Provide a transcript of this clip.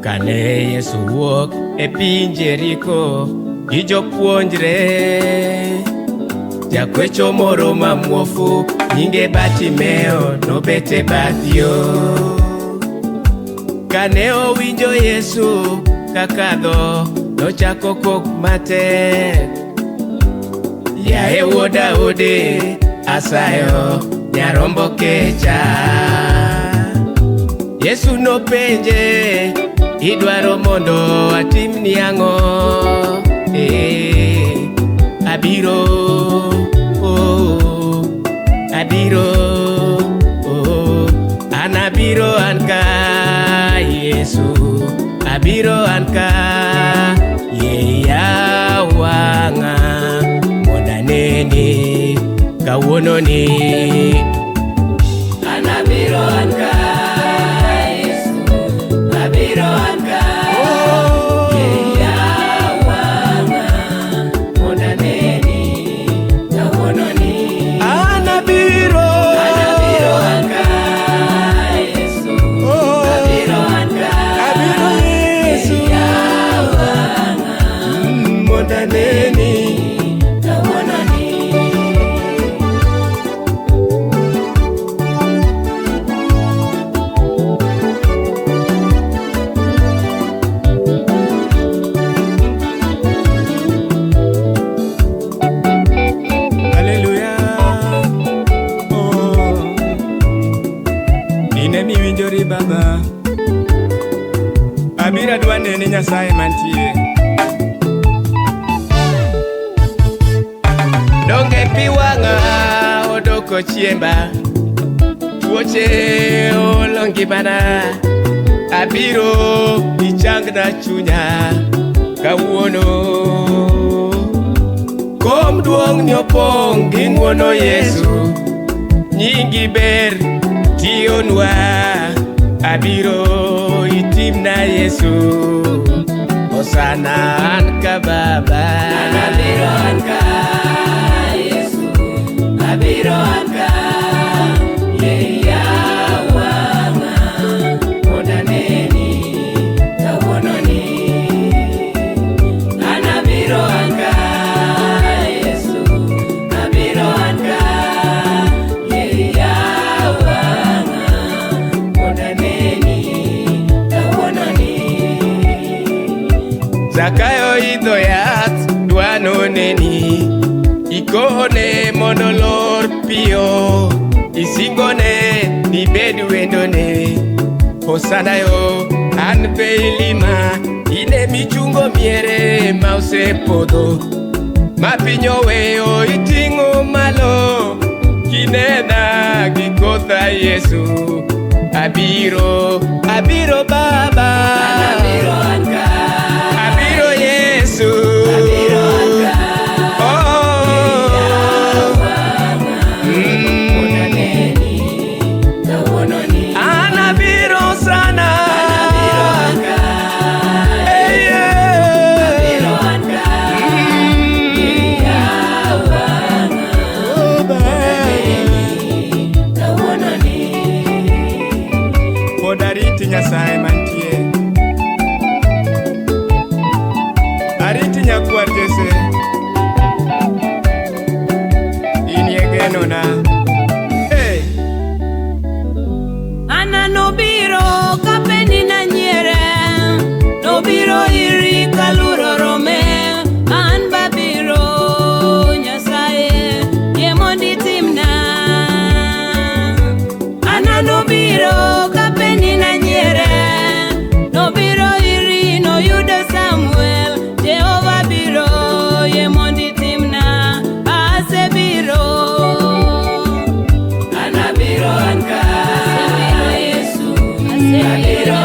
Kane Yesu wuok e piny Jeriko gi jopuonjre, jakwecho moro mamuofu nyinge Bartimeo nobet e bath yo. Kane owinjo Yesu kakadho, nochako kok matek, yaye wuod Daudi, asayo nyarombo kecha. Yesu nopenje, idwaro mondo atimni ang'o? Abiro, abiro, anabiro anka Yesu, abiro anka yeyawanga mondaneni kawuononi. Anabiro anka Yesu, abiro anka yeyawanga mondaneni kawuononi. Anabiro anka Yesu, abiro anka Yesu yeyawanga mondaneni kawuononi. Winjori baba, abira dwa nene Nyasaye mantie. Donge pi wang'a odoko chiemba, tuoche olongi mana. Abiro ichangna chunya kawuono, kom duong' nyopong' gi ng'wono Yesu, nyingi ber tionwa. Abiro itimna Yesu, osana anka baba. Abiro anka Yesu, abiro anka yeyawanga mondaneni kawuononi. Anabiro anka Yesu, abiro anka yeyawanga mondaneni kawuononi. Zakayo idho yath dwano neni, ikone mondo lor piyo, isingone nibed wendone. Hosana yo an be ilima, ine michungo miere ma osepodho, ma piny oweyo iting'o malo. Kinena gi kotha Yesu, abiro, abiro baba. Abiro anka, abiro Yesu, abiro anka mondaneni kawuononi. Anabiro sana, abiro anka abiro anka yeyawanga mondaneni kawuononi. Pod ariti Nyasaye mantie, ariti nyakwar Jesse, inie genona. Ana nobiro kapeni na nyiere, nobiro iri kaluro rome. An babiro Nyasaye ye mondi timna. Ana nobiro kapeni na nyiere, nobiro iri noyudo Samuel. Jehova biro ye mondi timna, asebiro. Anabiro anka Yesu, abiro